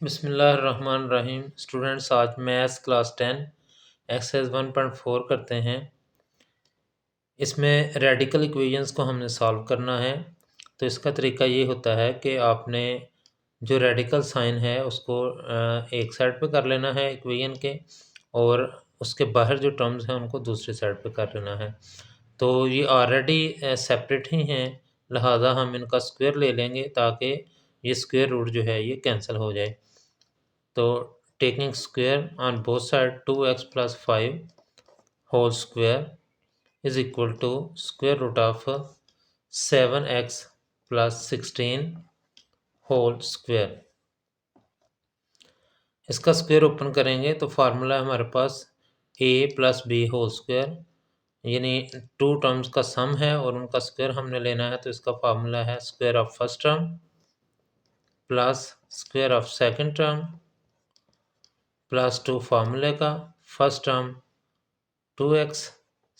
बिस्मिल्लाहिर्रहमानिर्रहीम। स्टूडेंट्स, आज maths class 10 exercise 1.4 करते हैं। इसमें रेडिकल इक्वेशंस को हमने सॉल्व करना है। तो इसका तरीका ये होता है कि आपने जो रेडिकल साइन है उसको एक साइड पे कर लेना है इक्वेशन के, और उसके बाहर जो टर्म्स हैं उनको दूसरी साइड पे कर लेना है। तो ये ऑलरेडी सेपरेट ही हैं, लिहाजा हम इनका स्क्वायर ले लेंगे ताकि ये स्क्वायर रूट जो है ये कैंसिल हो जाए। तो taking square on both side 2x plus 5 whole square is equal to square root of 7x plus 16 whole square। इसका स्क्वायर ओपन करेंगे तो फार्मूला हमारे पास a plus b whole square, यानी टू टर्म्स का सम है और उनका स्क्वायर हमने लेना है। तो इसका फार्मूला है square of first term plus square of second term plus two फार्मूले का first term 2x,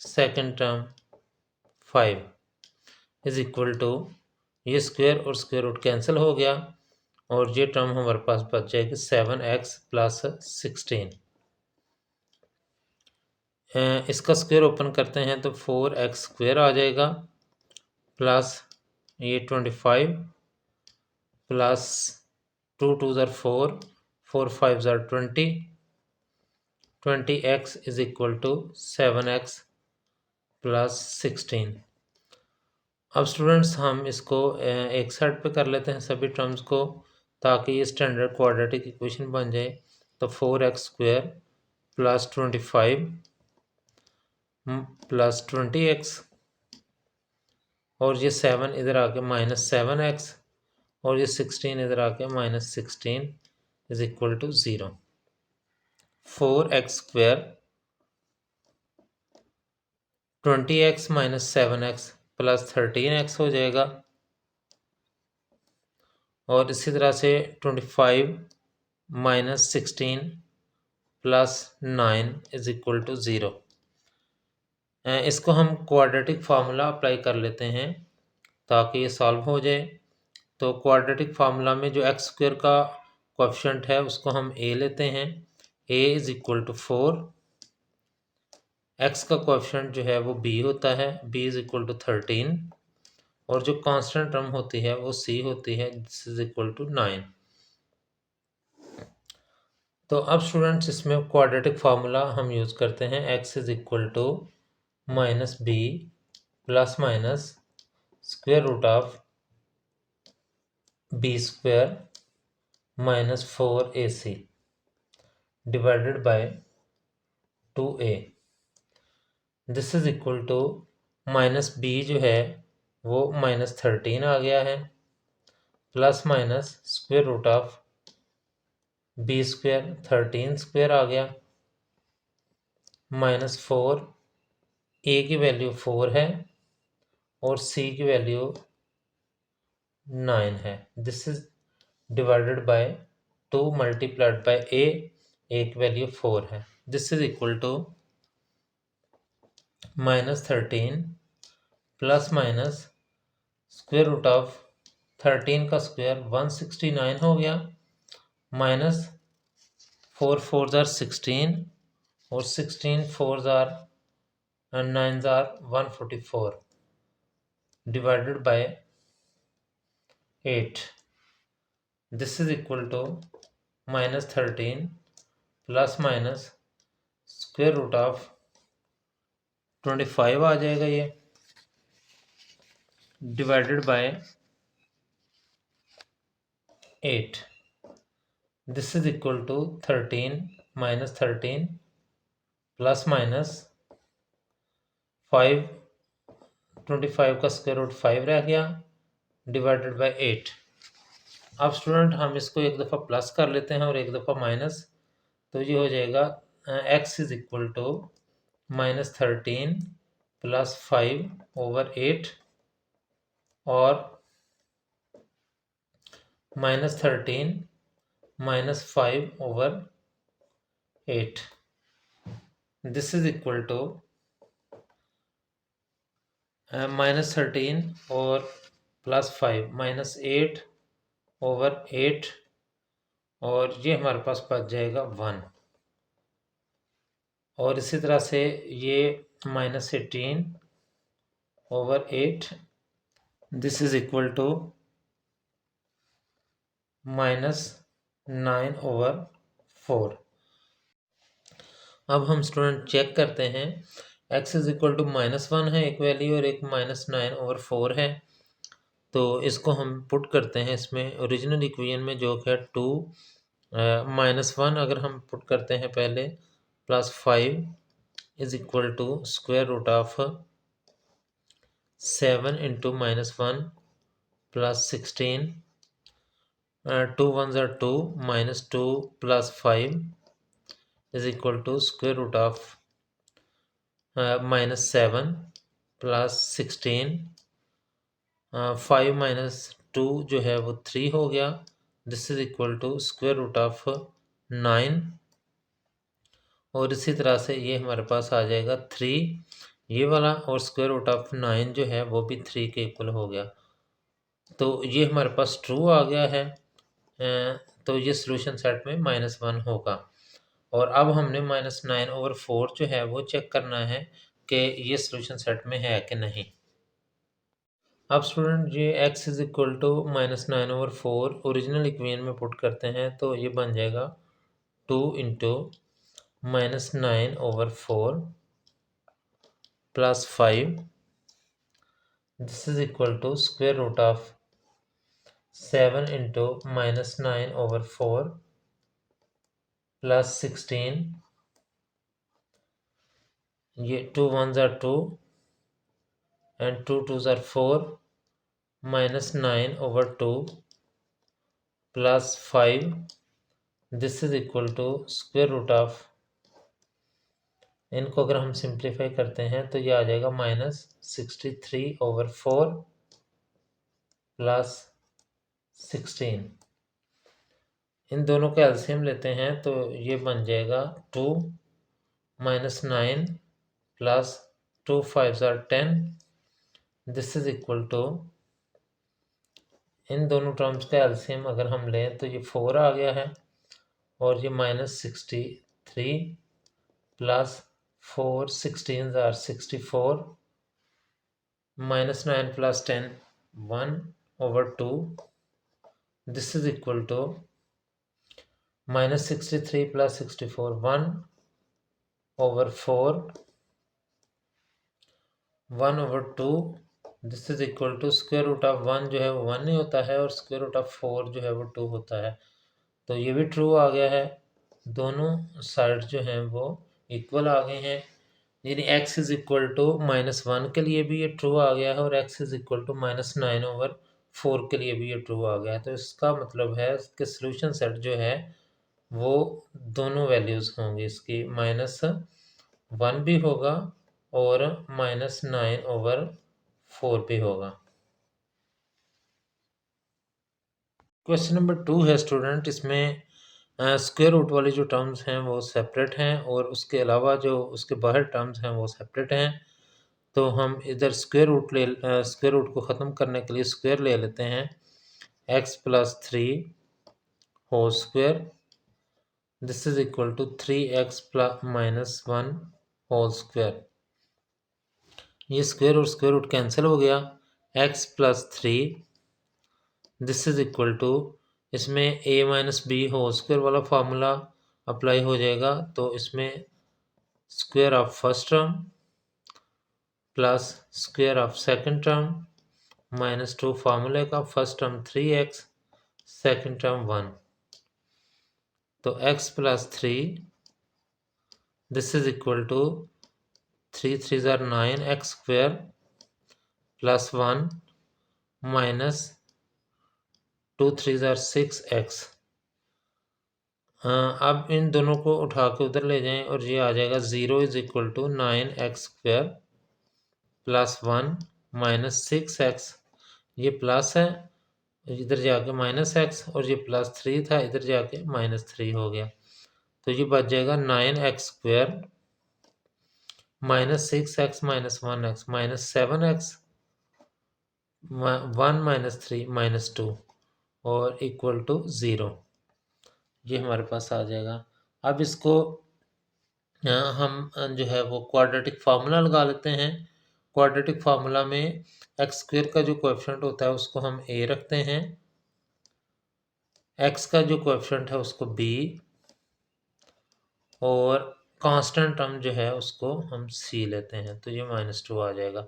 second term 5 is equal to, ये स्क्वायर और स्क्वायर रूट कैंसिल हो गया और ये टर्म हमारे पास बच जाएगी 7x प्लस 16। इसका स्क्वायर ओपन करते हैं तो 4x स्क्वायर आ जाएगा प्लस ये 25 प्लस 2 2 ज़ार 4, 4 5 ज़ार 20, 20x is equal to 7x plus 16। अब स्टूडेंट्स हम इसको एक साइड पे कर लेते हैं सभी टर्म्स को, ताकि ये स्टैंडर्ड क्वाड्रेटिक इक्वेशन बन जाए। तो 4x square plus 25 plus 20x, और ये 7 इधर आके माइनस 7x, और ये 16 इधर आके minus 16 is equal to 0। 4x square 20x minus 7x plus 13x हो जाएगा, और इसी तरह से 25 minus 16 plus 9 is equal to 0। इसको हम क्वाड्रेटिक फार्मूला अप्लाई कर लेते हैं ताकि ये सॉल्व हो जाए। तो क्वाड्रेटिक फार्मूला में जो एक्स स्क्वायर का कोएफिशिएंट है उसको हम a लेते हैं। a is equal to 4, x का कोएफिशिएंट जो है वो b होता है, b इज इक्वल टू 13, और जो कांस्टेंट टर्म होती है वो c होती है, दिस इज इक्वल टू 9। तो अब स्टूडेंट्स इसमें क्वाड्रेटिक फार्मूला हम यूज़ करते हैं। x is equal to minus B plus minus square root of B square minus 4ac divided by 2a। This is equal to minus b जो है वो minus 13 आ गया है, plus minus square root of B square 13 square आ गया, minus 4, ए की value 4 है और सी की वैल्यू 9 है। This is divided by 2 multiplied by a, एक वैल्यू 4 है। This is equal to minus 13 plus minus square root of 13 का स्क्वायर 169 हो गया, माइनस 4 4 ज़ार 16, और 16 4 ज़ार 9 ज़ार 144 divided by 8। This is equal to minus 13 plus minus square root of 25 आ जाएगा ये, divided by 8। This is equal to 13 minus 13 plus minus 5, 25 का स्क्वायर रूट 5 रह गया, डिवाइडेड बाय 8। अब स्टूडेंट हम इसको एक दफ़ा प्लस कर लेते हैं और एक दफ़ा माइनस, तो ये हो जाएगा x is equal to minus 13 plus 5 over 8, और minus 13 minus 5 over 8। This is equal to minus 13 और प्लस 5 माइनस 8 ओवर 8, और ये हमारे पास बच जाएगा 1। और इसी तरह से ये -18/8 दिस इज इक्वल टू -9/4। अब हम स्टूडेंट चेक करते हैं, x इज इक्वल टू -1 है एक वैल्यू और एक -9/4 है। तो इसको हम पुट करते हैं इसमें ओरिजिनल इक्वेशन में, जो कि 2 -1 अगर हम पुट करते हैं पहले, +5 is equal to square root of 7 into -1 +16, 2 1s are 2, -2 + 5 is equal to square root of -7 + 16, 5 - 2 जो है वो 3 हो गया। This is equal to square root of 9। और इसी तरह से ये हमारे पास आ जाएगा 3 ये वाला, और स्क्वायर रूट ऑफ 9 जो है वो भी 3 के इक्वल हो गया। तो ये हमारे पास ट्रू आ गया है। तो ये सोल्यूशन सेट में -1 होगा। और अब हमने -9/4 जो है वो चेक करना है कि ये सोल्यूशन सेट में है कि नहीं। अब स्टूडेंट ये x is equal to -9/4 original equation में पुट करते हैं, तो ये बन जाएगा 2 into -9/4 + 5 this is equal to square root of 7 into -9/4 + 16, ये 2 1s are 2 and 2 2s are 4, -9/2 + 5 this is equal to square root of, इनको अगर हम सिंप्लीफाई करते हैं तो ये आ जाएगा -63/4 + 16। इन दोनों का एलसीएम लेते हैं तो ये बन जाएगा 2 -9 + 2 5s are 10 this is equal to, इन दोनों टर्म्स का एलसीएम अगर हम लें तो ये 4 आ गया है, और ये -63 + 4 16s are 64, -9 + 10 1/2 this is equal to -63 + 64 1/4 1/2 this is equal to square root of 1 जो है वो 1 ही होता है, और स्क्वायर रूट ऑफ 4 जो है वो 2 होता है। तो ये भी ट्रू आ गया है, दोनों साइड जो हैं वो इक्वल आ गए हैं। यानी x इज इक्वल टू -1 के लिए भी ये ट्रू आ गया है, और x इज इक्वल टू -9/4 के लिए भी ये ट्रू आ गया है। तो इसका मतलब है कि सोल्यूशन सेट जो है वो दोनों वैल्यूज़ होंगी, इसकी -1 भी होगा और -9/4 भी होगा। क्वेश्चन नंबर 2 है स्टूडेंट, इसमें स्क्वायर रूट वाली जो टर्म्स हैं वो सेपरेट हैं, और उसके अलावा जो उसके बाहर टर्म्स हैं वो सेपरेट हैं। तो हम इधर स्क्वायर रूट को ख़त्म करने के लिए स्क्वायर ले लेते हैं, x + 3 whole square this is equal to 3x - 1 whole square. ये स्क्वायर और स्क्वायर रूट कैंसिल हो गया, x + 3 this is equal to, इसमें a - b होल स्क्वायर वाला फार्मूला अप्लाई हो जाएगा। तो इसमें square of first term plus square of second term -2 फार्मूले का, first term 3x second term 1, तो x + 3 this is equal to 3 3s are 9 x square + 1 minus 2 3s are 6 x। अब इन दोनों को उठा के उधर ले जाएं, और ये आ जाएगा 0 is equal to 9x square + 1 minus 6x। ये प्लस है, इधर जाके -x, और ये +3 था, इधर जाके -3 हो गया। तो ये बच जाएगा 9x square -6x - 1x -7x 1 - 3 - 2 और इक्वल टू 0। ये हमारे पास आ जाएगा। अब इसको हम जो है वो क्वाड्रेटिक फार्मूला लगा लेते हैं। क्वाड्रेटिक फार्मूला में एक्स स्क्वेयर का जो कोएफिशिएंट होता है उसको हम ए रखते हैं, एक्स का जो कोएफिशिएंट है उसको बी, और कांस्टेंट टर्म जो है उसको हम सी लेते हैं, तो ये -2 आ जाएगा।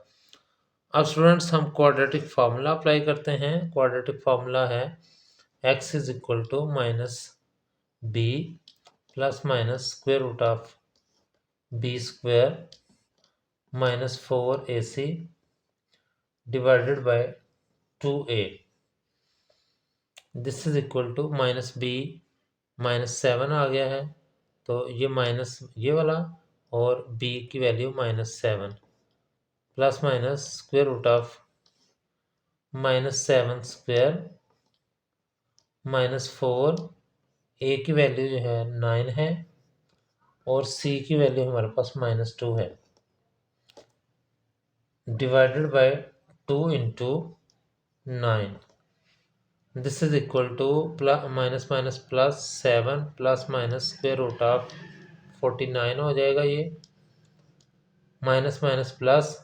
अब स्टूडेंट्स हम क्वाड्रेटिक फार्मूला अप्लाई करते हैं। क्वाड्रेटिक फार्मूला है x is equal to minus B plus minus square root of B square -4ac divided by 2a। This is equal to minus B -7 आ गया है, तो ये माइनस ये वाला और b की value -7 plus minus square root of -7 square -4, a की वैल्यू जो है 9 है और c की वैल्यू हमारे पास -2 है, divided by 2 into 9। This is equal to minus minus plus 7 plus minus square root of 49 हो जाएगा, ये minus minus plus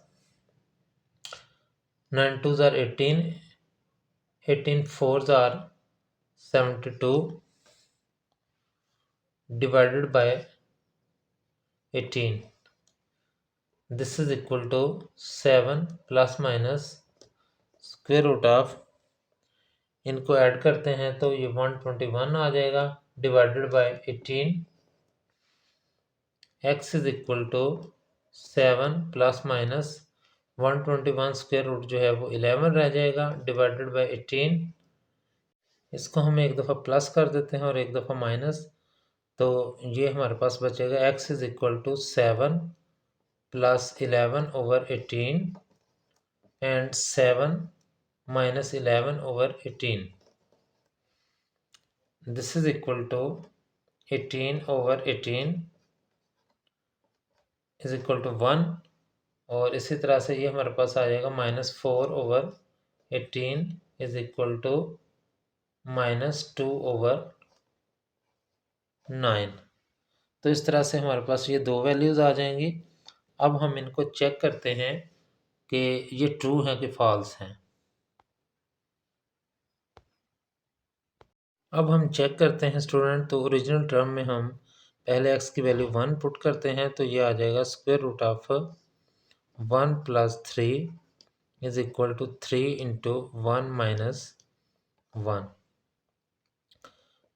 9 2 are 18, 18 4 are 72 divided by 18। This is equal to 7 plus minus square root of, इनको add करते हैं तो ये 121 आ जाएगा, divided by 18। x is equal to 7 plus minus 121 square root जो है वो 11 रह जाएगा, डिवाइडेड बाय 18। इसको हम एक दफ़ा प्लस कर देते हैं और एक दफ़ा माइनस, तो ये हमारे पास बचेगा x is equal to 7 plus 11 over 18 and 7 minus 11 over 18। This is equal to 18 over 18 is equal to 1, और इसी तरह से ये हमारे पास आ जाएगा -4 over 18 is equal to -2 over 9। तो इस तरह से हमारे पास ये दो वैल्यूज़ आ जाएंगी। अब हम इनको चेक करते हैं कि ये ट्रू है कि फॉल्स हैं। अब हम चेक करते हैं स्टूडेंट, तो ओरिजिनल टर्म में हम पहले x की वैल्यू 1 पुट करते हैं, तो ये आ जाएगा square root of 1 plus 3 is equal to 3 into 1 minus 1।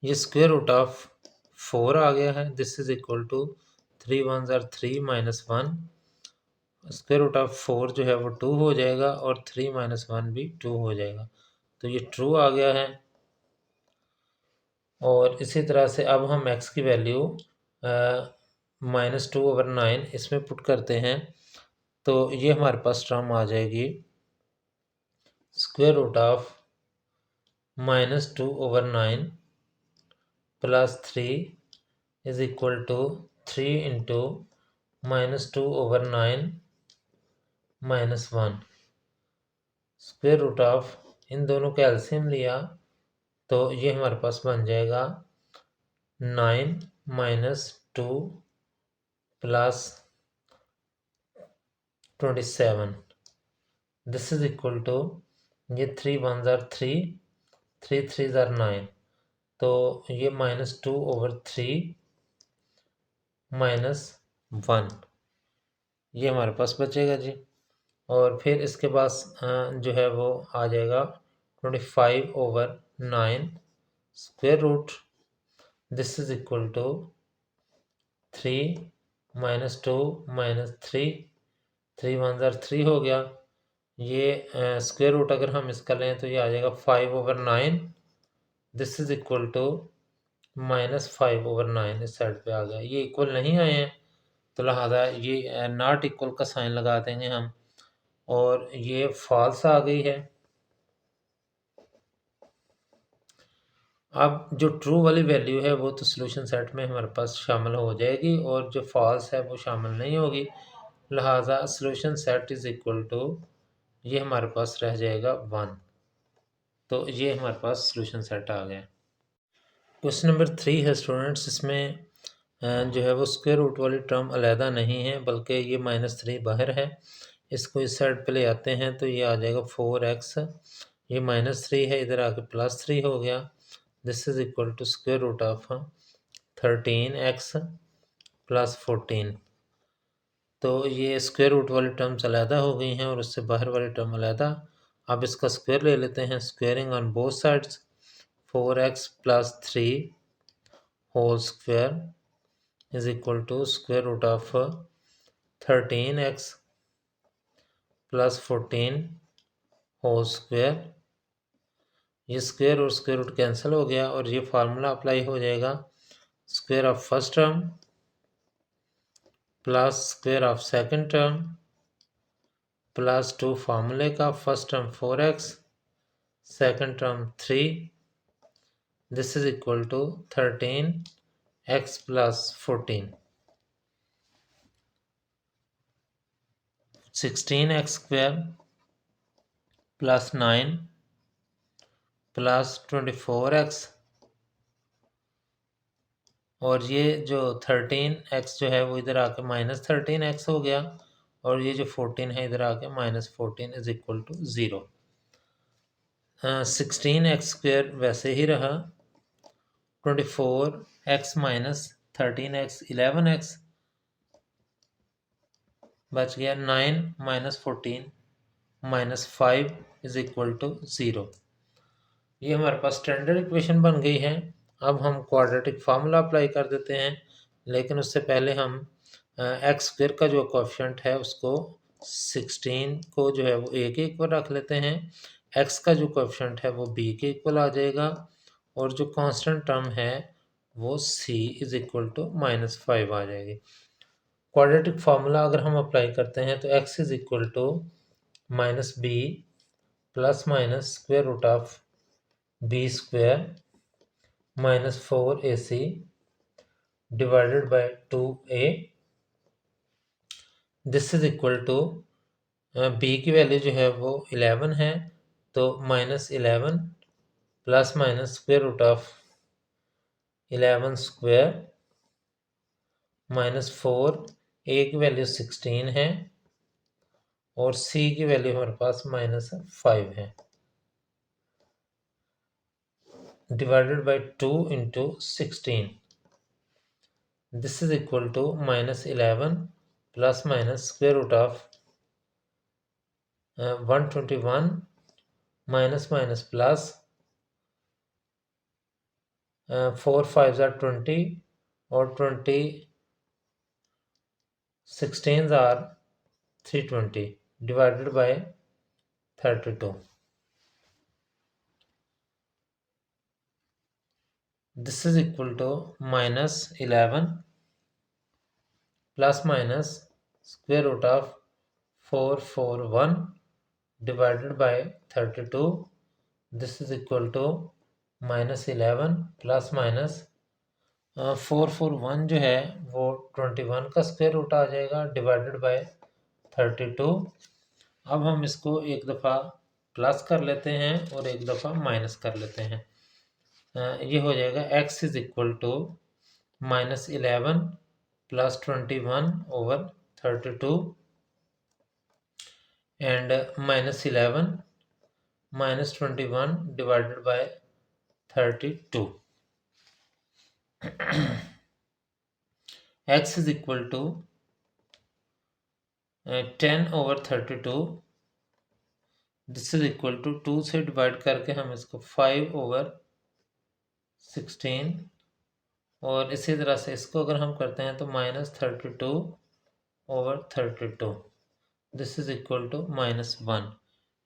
ये स्क्वायर रूट ऑफ 4 आ गया है, this is equal to 3 1 are 3 minus 1, square root of 4 जो है वो 2 हो जाएगा और 3 माइनस 1 भी 2 हो जाएगा, तो ये ट्रू आ गया है। और इसी तरह से अब हम x की वैल्यू -2 ओवर 9 इसमें पुट करते हैं, तो ये हमारे पास टर्म आ जाएगी square root of -2 over 9 plus 3 is equal to 3 into -2 over 9 minus 1, square root of, इन दोनों का एलसीएम लिया तो ये हमारे पास बन जाएगा 9 minus 2 plus 27। This is equal to, ये 3 1 ज़ार 3, 3 3 ज़ार 9, तो ये -2 ओवर 3 माइनस 1 ये हमारे पास बचेगा जी। और फिर इसके पास जो है वो आ जाएगा 25 over 9 square root, this is equal to 3 -2 -3, 3 1 are 3 हो गया, ये स्क्वायर रूट अगर हम इसका लें तो ये आ जाएगा 5 over 9, this is equal to -5 over 9 इस साइड पे आ गया। ये इक्वल नहीं आए हैं तो लिहाजा ये नॉट इक्वल का साइन लगा देंगे हम, और ये फॉल्स आ गई है। अब जो ट्रू वाली वैल्यू है वो तो सॉल्यूशन सेट में हमारे पास शामिल हो जाएगी, और जो फॉल्स है वो शामिल नहीं होगी, लिहाजा solution set is equal to, ये हमारे पास रह जाएगा 1। तो ये हमारे पास सॉल्यूशन सेट आ गया। क्वेश्चन नंबर 3 है स्टूडेंट्स, इसमें जो है वो स्क्वायर रूट वाली टर्म अलहदा नहीं है बल्कि ये -3 बाहर है। इसको इस साइड पे ले आते हैं तो ये आ जाएगा 4x, ये -3 है, इधर आके +3 हो गया। This is equal to square root of 13x + 14। तो ये स्क्वायर रूट वाली टर्म्स अलहदा हो गई हैं और उससे बाहर वाली टर्म अलहदा। अब इसका स्क्वायर ले लेते हैं, squaring on both sides. 4x + 3 whole square is equal to square root of 13x + 14 whole square. ये स्क्वायर और स्क्वायर रूट कैंसिल हो गया और ये फार्मूला अप्लाई हो जाएगा, square of first term plus square of second term plus 2 फार्मूले का, first term 4x, second term 3, this is equal to 13x + 14, 16x² + 9 + 24x, और ये जो 13x जो है वो इधर आके -13x हो गया और ये जो 14 है इधर आके -14 इज इक्वल टू 0। 16x² वैसे ही रहा, 24x - 13x 11x बच गया, 9 - 14 -5 इज इक्वल टू 0। ये हमारे पास स्टैंडर्ड इक्वेशन बन गई है। अब हम क्वाड्रेटिक फार्मूला अप्लाई कर देते हैं, लेकिन उससे पहले हम x² का जो कोएफिशिएंट है उसको 16 को जो है वो a के इक्वल रख लेते हैं, x का जो कोएफिशिएंट है वो b के इक्वल आ जाएगा और जो कांस्टेंट टर्म है वो c इज इक्वल टू -5 आ जाएगी। क्वाड्रेटिक फार्मूला अगर हम अप्लाई करते हैं तो x is equal to -b ± square root of b² -4ac divided by 2a, this is equal to b की वैल्यू जो है वो 11 है तो -11 ± स्क्वायर रूट ऑफ 11² -4, a की वैल्यू 16 है और c की वैल्यू हमारे पास -5 है, divided by 2 × 16, this is equal to -11 ± square root of 121 minus plus 4 5 are 20 और 20 16s are 320 divided by 32. This is equal to -11 plus minus square root of 441 divided by 32. This is equal to -11 plus minus 441 जो है वो 21 का square root आ जाएगा divided bye 32। अब हम इसको एक दफ़ा प्लस कर लेते हैं और एक दफ़ा माइनस कर लेते हैं। ये हो जाएगा x is equal to -11 + 21 over 32 and -11 - 21 divided by 32. x is equal to 10 over 32. This is equal to 2 से डिवाइड करके हम इसको 5 over 16 और इसी तरह से इसको अगर हम करते हैं तो -32 over 32. This is equal to -1,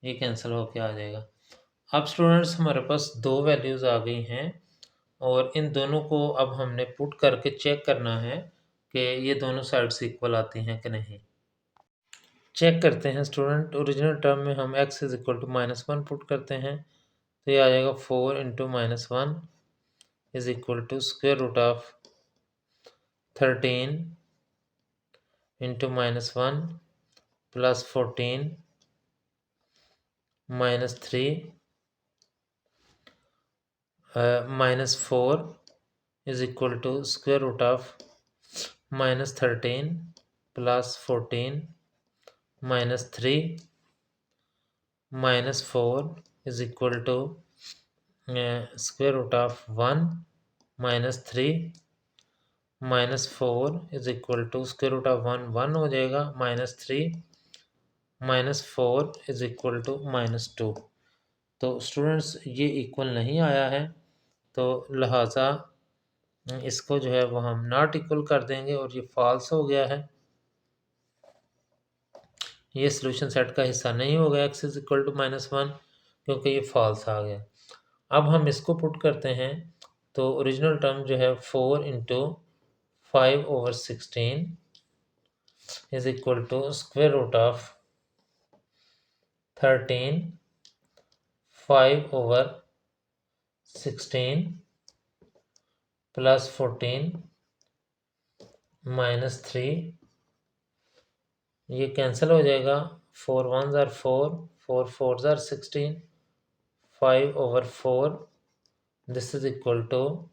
ये कैंसिल होके आ जाएगा। अब स्टूडेंट्स हमारे पास दो वैल्यूज़ आ गई हैं और इन दोनों को अब हमने पुट करके चेक करना है कि ये दोनों साइड्स इक्वल आती हैं कि नहीं। चेक करते हैं स्टूडेंट, ओरिजिनल टर्म में हम x is equal to -1 put करते हैं तो ये आ जाएगा 4 × -1 is equal to square root of 13 × -1 plus 14 -3 -4 is equal to square root of -13 plus 14 -3 -4 is equal to square root of 1 -3 -4 is equal to square root of 1 हो जाएगा, -3 -4 is equal to -2। तो students ये इक्वल नहीं आया है, तो लिहाजा इसको जो है वो हम नॉट इक्वल कर देंगे और ये फॉल्स हो गया है, ये सॉल्यूशन सेट का हिस्सा नहीं हो गया x इज इक्वल टू -1 क्योंकि ये फॉल्स आ गया। अब हम इसको पुट करते हैं तो ओरिजिनल टर्म जो है 4 into 5/16 is equal to square root of 13 5/16 plus 14 -3, ये कैंसिल हो जाएगा, 4 1s are 4, 4 4s are 16, 5/4 this is equal to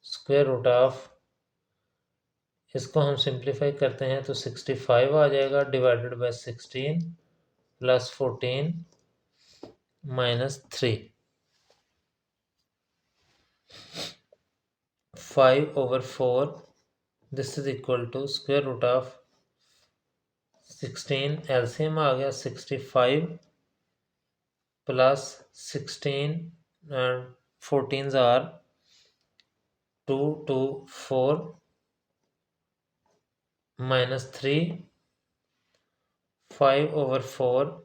square root of, इसको हम सिंप्लीफाई करते हैं तो 65 आ जाएगा divided by 16 plus 14 -3, 5/4 this is equal to square root of 16 LCM आ गया 65 plus 16 14s are 2 2 4 -3 5/4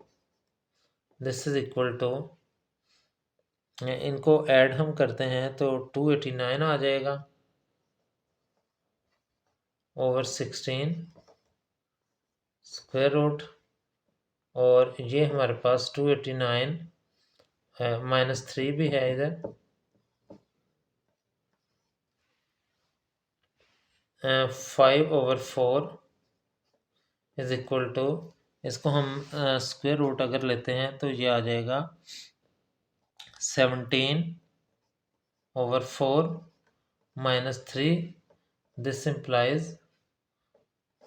this is equal to, इनको ऐड हम करते हैं तो 289 आ जाएगा ओवर 16 स्क्वायर रूट, और ये हमारे पास 289 है, -3 भी है इधर, 5/4 इज इक्वल टू, इसको हम स्क्वायर रूट अगर लेते हैं तो ये आ जाएगा 17/4 -3, दिस इम्प्लाइज,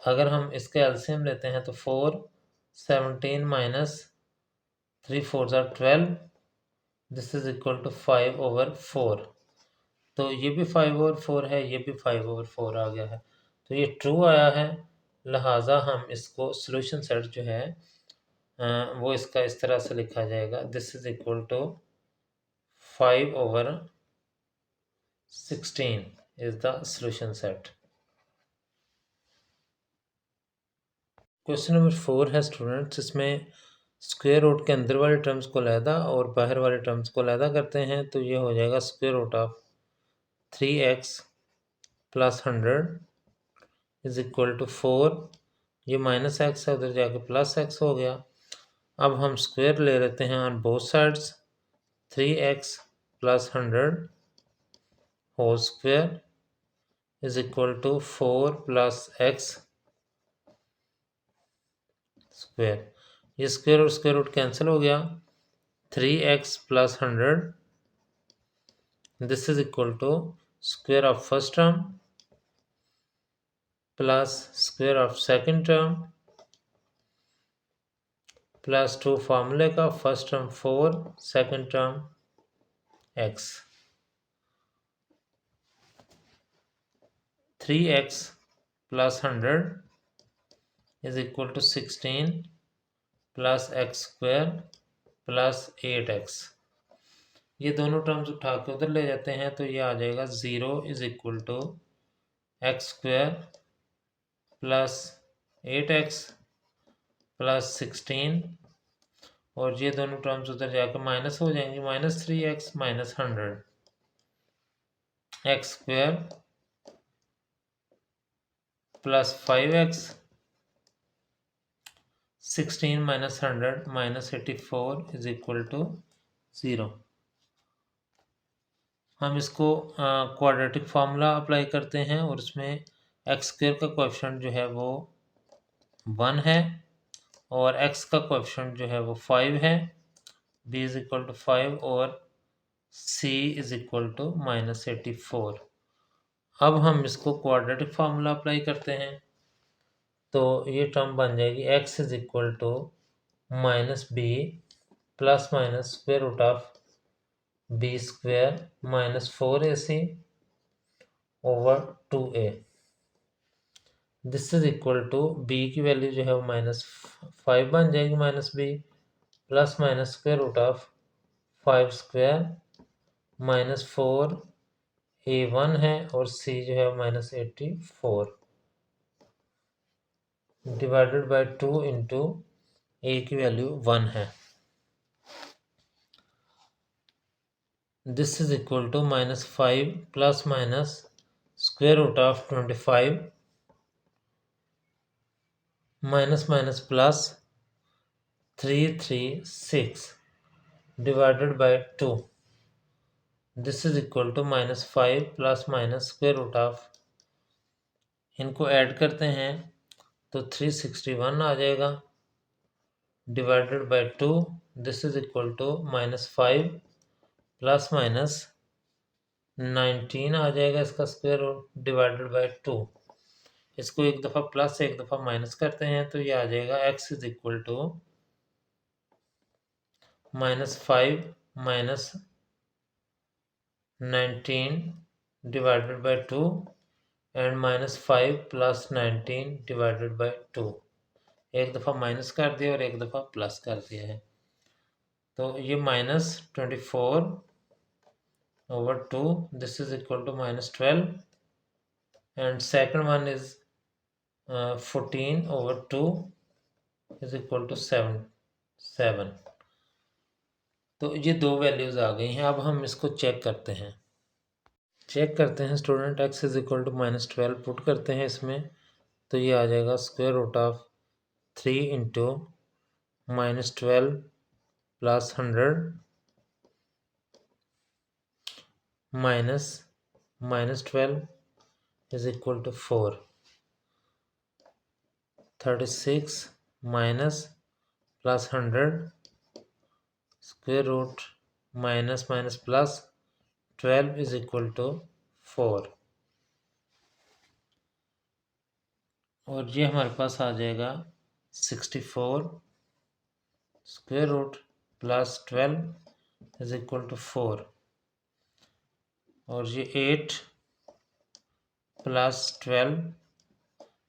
अगर हम इसके एलसीएम लेते हैं तो 4 17 -3 4s are 12, this is equal to 5/4, तो ये भी 5/4 है, ये भी 5/4 आ गया है, तो ये ट्रू आया है, लिहाजा हम इसको सॉल्यूशन सेट जो है वो इसका इस तरह से लिखा जाएगा, this is equal to 5/16 is the solution set. Question number 4 है स्टूडेंट्स, इसमें स्क्वायर रूट के अंदर वाले टर्म्स को अलहदा और बाहर वाले टर्म्स को अलहदा करते हैं, तो ये हो जाएगा square root of 3x plus 100 is equal to 4, ये -x है उधर जाके +x हो गया। अब हम स्क्वायर ले लेते हैं on both sides, 3x plus 100 whole square is equal to 4 + x square, ये स्क्वायर और स्क्वायर रूट कैंसिल हो गया, 3x plus 100 this is equal to square of first term plus square of second term plus 2 फार्मूले का, first term 4 second term x, 3x plus 100 is equal to 16 plus x square plus 8x, ये दोनों terms उठा के उधर ले जाते हैं तो ये आ जाएगा 0 is equal to x square plus 8x plus 16, और ये दोनों टर्म्स उधर जाकर माइनस हो जाएंगे, -3x -100 x square plus 5x 16 -100 -84 is equal to 0। हम इसको क्वाड्रेटिक फार्मूला अप्लाई करते हैं और उसमें एक्स स्क्वायर का कोएफिशिएंट जो है वो 1 है और x का कोएफिशिएंट जो है वो 5 है, b इज इक्वल टू 5 और c इज इक्वल टू -84। अब हम इसको क्वाड्रेटिक फार्मूला अप्लाई करते हैं, तो ये टर्म बन जाएगी x is equal to minus B plus minus square root of B square minus 4ac over 2a। This is equal to b की वैल्यू जो है वो -5 बन जाएगी, minus B plus minus square root of 5 square minus 4a1 है और c जो है -84 डिवाइडेड बाय 2 इंटू a की वैल्यू 1 है। This is equal to -5 plus minus square root of 25 minus minus plus 336 divided by 2। This is equal to -5 plus minus square root of, इनको add करते हैं तो 361 आ जाएगा divided by 2। This is equal to -5 plus minus 19 आ जाएगा इसका square root divided by 2। इसको एक दफ़ा प्लस एक दफ़ा माइनस करते हैं तो ये आ जाएगा x is equal to -5 minus 19 divided by 2 and -5 plus 19 divided by 2। एक दफ़ा माइनस कर दिया और एक दफ़ा प्लस कर दिया है, तो ये -24 over 2, this is equal to -12 and second one is 14 over 2 is equal to 7। तो ये दो वैल्यूज़ आ गई हैं। अब हम इसको चेक करते हैं student. x is equal to -12 put करते हैं इसमें, तो ये आ जाएगा square root of 3 into -12 plus 100 minus -12 is equal to 4। 36 minus plus 100 square root minus minus plus 12 is equal to 4, और ये हमारे पास आ जाएगा 64 square root plus 12 is equal to 4, और ये 8 प्लस 12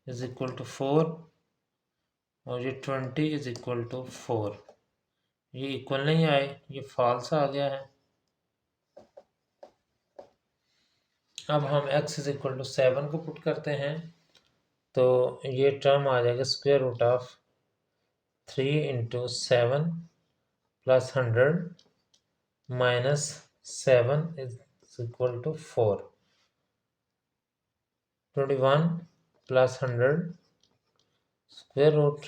इज इक्वल टू 4, और ये 20 इज इक्वल टू 4। ये इक्वल नहीं आए, ये फॉल्स आ गया है। अब हम x इज इक्वल टू 7 को पुट करते हैं, तो ये टर्म आ जाएगा square root of 3 into 7 plus 100 minus 7 is equal to 4। 21 plus 100 square root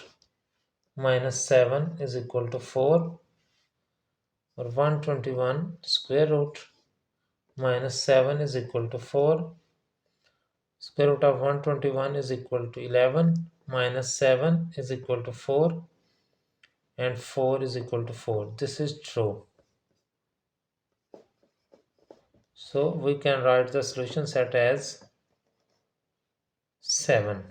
-7 is equal to 4, और 121 square root -7 is equal to 4. Square root of 121 is equal to 11, minus 7 is equal to 4, and 4 is equal to 4. This is true. So we can write the solution set as 7.